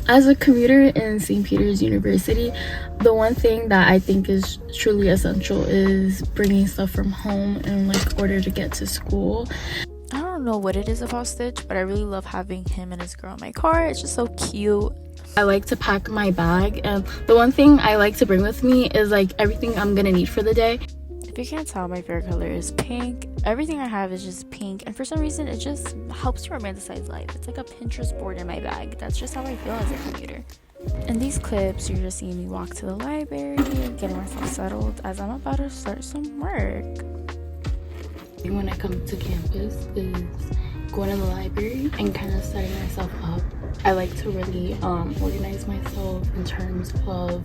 As a commuter in St. Peter's University, the one thing that I think is truly essential is bringing stuff from home in like order to get to school. I don't know what it is about Stitch, but I really love having him and his girl in my car. It's just so cute. I like to pack my bag, and the one thing I like to bring with me is like everything I'm gonna need for the day. If you can't tell, my favorite color is pink. Everything I have is just pink, and for some reason it just helps to romanticize life. It's like a Pinterest board in my bag. That's just how I feel as a commuter. In these clips, you're just seeing me walk to the library, getting myself settled as I'm about to start some work. When I come to campus is going to the library and kind of setting myself up. I like to really organize myself in terms of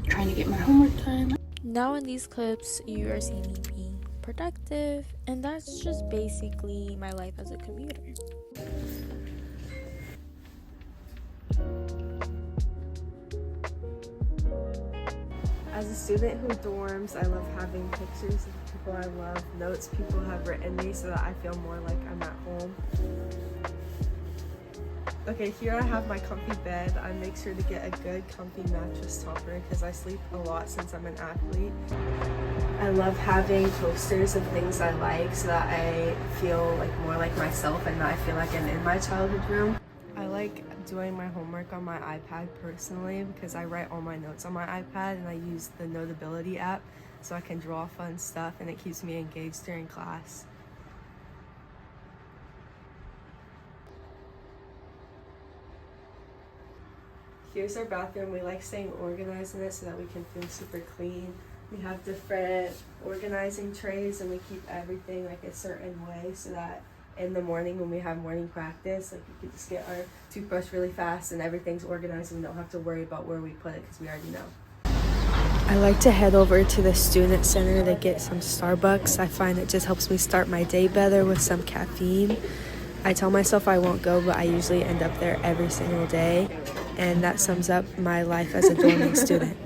trying to get my homework done. Now in these clips, you are seeing me being productive, and that's just basically my life as a commuter. As a student who dorms, I love having pictures of people I love, notes people have written me so that I feel more like I'm at home. Okay, here I have my comfy bed. I make sure to get a good comfy mattress topper because I sleep a lot since I'm an athlete. I love having posters of things I like so that I feel like more like myself and that I feel like I'm in my childhood room. I like doing my homework on my iPad personally because I write all my notes on my iPad and I use the Notability app so I can draw fun stuff and it keeps me engaged during class. Here's our bathroom. We like staying organized in it so that we can feel super clean. We have different organizing trays and we keep everything like a certain way so that in the morning when we have morning practice, like we can just get our toothbrush really fast and everything's organized and we don't have to worry about where we put it because we already know. I like to head over to the student center to get some Starbucks. I find it just helps me start my day better with some caffeine. I tell myself I won't go, but I usually end up there every single day. And that sums up my life as a dorming student.